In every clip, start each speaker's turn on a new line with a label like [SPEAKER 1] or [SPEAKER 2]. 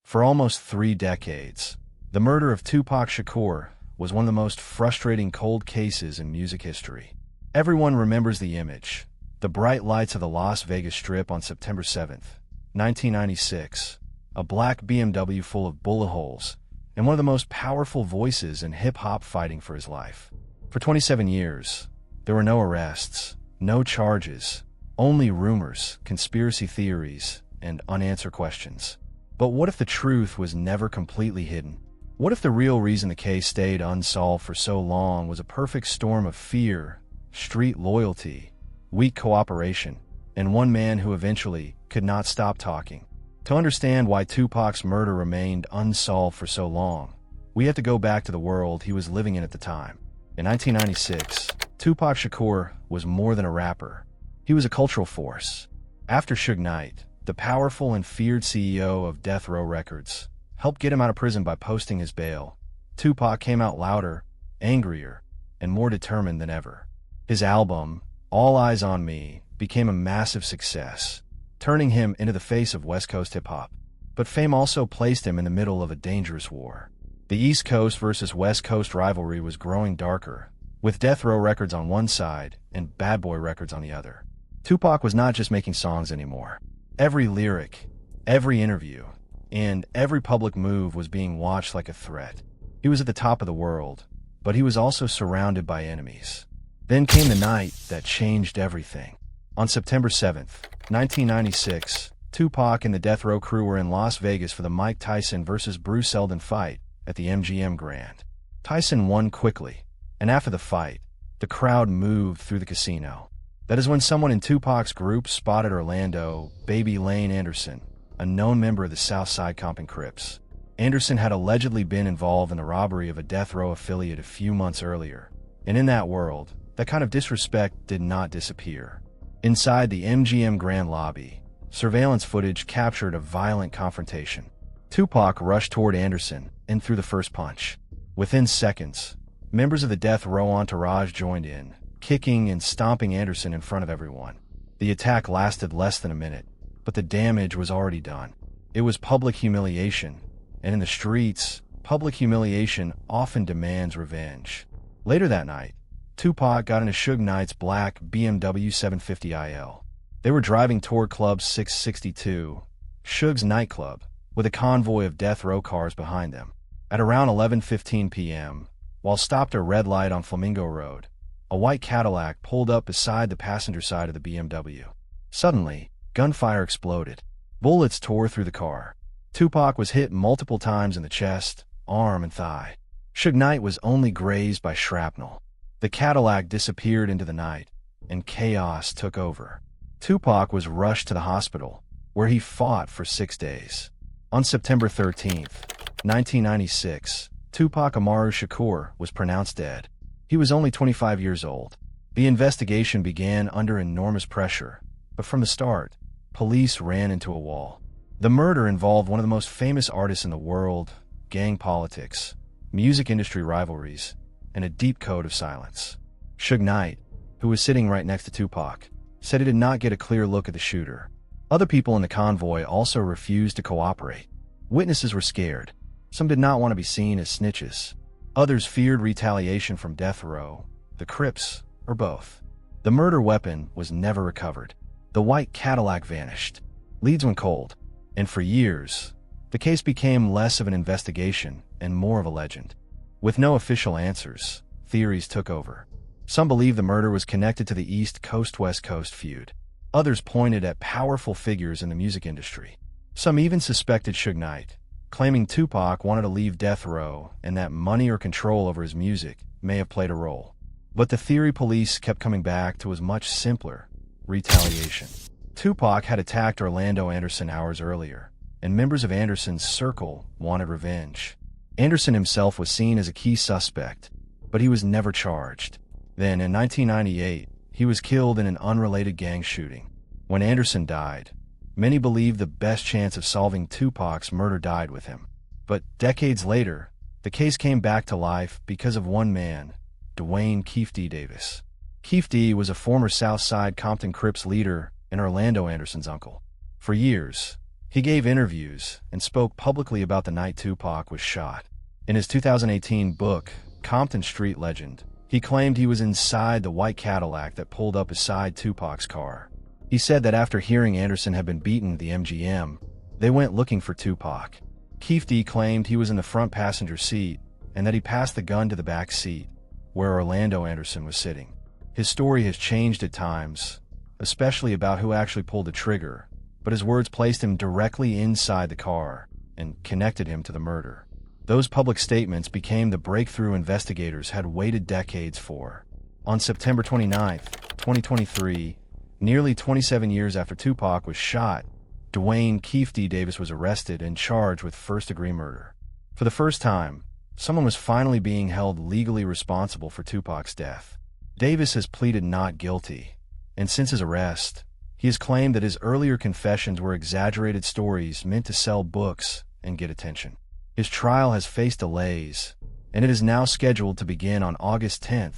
[SPEAKER 1] For almost 3 decades, the murder of Tupac Shakur was one of the most frustrating cold cases in music history. Everyone remembers the image, the bright lights of the Las Vegas Strip on September 7th, 1996, a black BMW full of bullet holes, and one of the most powerful voices in hip-hop fighting for his life. For 27 years, there were no arrests, no charges, only rumors, conspiracy theories, and unanswered questions. But what if the truth was never completely hidden? What if the real reason the case stayed unsolved for so long was a perfect storm of fear, street loyalty, weak cooperation, and one man who eventually could not stop talking? To understand why Tupac's murder remained unsolved for so long, we have to go back to the world he was living in at the time. In 1996, Tupac Shakur was more than a rapper. He was a cultural force. After Suge Knight, the powerful and feared CEO of Death Row Records, helped get him out of prison by posting his bail, Tupac came out louder, angrier, and more determined than ever. His album, All Eyes on Me, became a massive success, turning him into the face of West Coast hip-hop. But fame also placed him in the middle of a dangerous war. The East Coast versus West Coast rivalry was growing darker, with Death Row Records on one side and Bad Boy Records on the other. Tupac was not just making songs anymore. Every lyric, every interview, and every public move was being watched like a threat. He was at the top of the world, but he was also surrounded by enemies. Then came the night that changed everything. On September 7th, 1996, Tupac and the Death Row crew were in Las Vegas for the Mike Tyson vs. Bruce Seldon fight at the MGM Grand. Tyson won quickly, and after the fight, the crowd moved through the casino. That is when someone in Tupac's group spotted Orlando "Baby Lane" Anderson, a known member of the Southside Compton Crips. Anderson had allegedly been involved in the robbery of a Death Row affiliate a few months earlier, and in that world, that kind of disrespect did not disappear. Inside the MGM Grand lobby, surveillance footage captured a violent confrontation. Tupac rushed toward Anderson and threw the first punch. Within seconds, members of the Death Row entourage joined in, kicking and stomping Anderson in front of everyone. The attack lasted less than a minute, but the damage was already done. It was public humiliation, and in the streets, public humiliation often demands revenge. Later that night, Tupac got into Suge Knight's black BMW 750IL. They were driving toward Club 662, Suge's nightclub, with a convoy of Death Row cars behind them. At around 11:15 p.m., while stopped at a red light on Flamingo Road, a white Cadillac pulled up beside the passenger side of the BMW. Suddenly, gunfire exploded. Bullets tore through the car. Tupac was hit multiple times in the chest, arm, and thigh. Suge Knight was only grazed by shrapnel. The Cadillac disappeared into the night, and chaos took over. Tupac was rushed to the hospital, where he fought for 6 days. On September 13th, 1996, Tupac Amaru Shakur was pronounced dead. He was only 25 years old. The investigation began under enormous pressure, but from the start, police ran into a wall. The murder involved one of the most famous artists in the world, gang politics, music industry rivalries, and a deep code of silence. Suge Knight, who was sitting right next to Tupac, said he did not get a clear look at the shooter. Other people in the convoy also refused to cooperate. Witnesses were scared. Some did not want to be seen as snitches. Others feared retaliation from Death Row, the Crips, or both. The murder weapon was never recovered. The white Cadillac vanished. Leads went cold. And for years, the case became less of an investigation and more of a legend. With no official answers, theories took over. Some believed the murder was connected to the East Coast-West Coast feud. Others pointed at powerful figures in the music industry. Some even suspected Suge Knight, claiming Tupac wanted to leave Death Row and that money or control over his music may have played a role. But the theory police kept coming back to was much simpler: retaliation. Tupac had attacked Orlando Anderson hours earlier, and members of Anderson's circle wanted revenge. Anderson himself was seen as a key suspect, but he was never charged. Then, in 1998, he was killed in an unrelated gang shooting. When Anderson died, many believed the best chance of solving Tupac's murder died with him. But decades later, the case came back to life because of one man, Dwayne Keefe D. Davis. Keefe D was a former Southside Compton Crips leader and Orlando Anderson's uncle. For years, He gave interviews and spoke publicly about the night Tupac was shot. In his 2018 book, Compton Street Legend, he claimed he was inside the white Cadillac that pulled up beside Tupac's car. He said that after hearing Anderson had been beaten at the MGM, they went looking for Tupac. Keefe D claimed he was in the front passenger seat and that he passed the gun to the back seat, where Orlando Anderson was sitting. His story has changed at times, especially about who actually pulled the trigger, but his words placed him directly inside the car and connected him to the murder. Those public statements became the breakthrough investigators had waited decades for. On September 29, 2023, nearly 27 years after Tupac was shot, Dwayne Keefe D. Davis was arrested and charged with first-degree murder. For the first time, someone was finally being held legally responsible for Tupac's death. Davis has pleaded not guilty, and since his arrest, he has claimed that his earlier confessions were exaggerated stories meant to sell books and get attention. His trial has faced delays, and it is now scheduled to begin on August 10,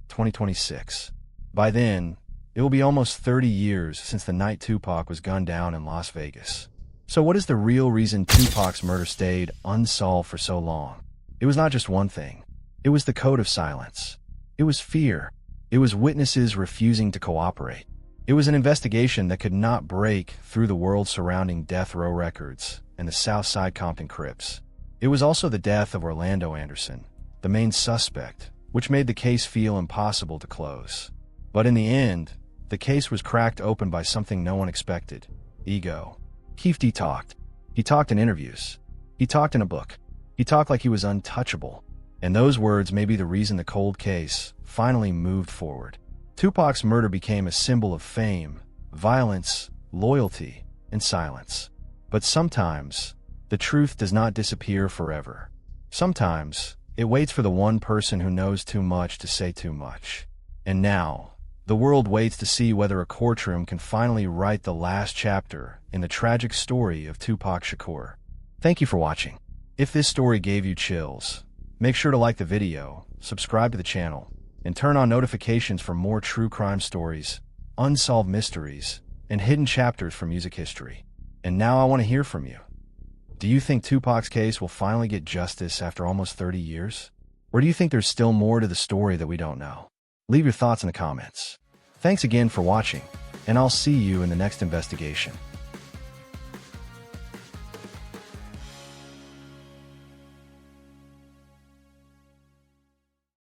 [SPEAKER 1] 2026. By then, it will be almost 30 years since the night Tupac was gunned down in Las Vegas. So what is the real reason Tupac's murder stayed unsolved for so long? It was not just one thing. It was the code of silence. It was fear. It was witnesses refusing to cooperate. It was an investigation that could not break through the world surrounding death row records and the Southside Compton Crips. It was also the death of Orlando Anderson, the main suspect, which made the case feel impossible to close. But in the end, the case was cracked open by something no one expected: ego. Keefe D talked. He talked in interviews. He talked in a book. He talked like he was untouchable. And those words may be the reason the cold case finally moved forward. Tupac's murder became a symbol of fame, violence, loyalty, and silence. But sometimes, the truth does not disappear forever. Sometimes, it waits for the one person who knows too much to say too much. And now, the world waits to see whether a courtroom can finally write the last chapter in the tragic story of Tupac Shakur. Thank you for watching. If this story gave you chills, make sure to like the video, subscribe to the channel, and turn on notifications for more true crime stories, unsolved mysteries, and hidden chapters from music history. And now I want to hear from you. Do you think Tupac's case will finally get justice after almost 30 years? Or do you think there's still more to the story that we don't know? Leave your thoughts in the comments. Thanks again for watching, and I'll see you in the next investigation.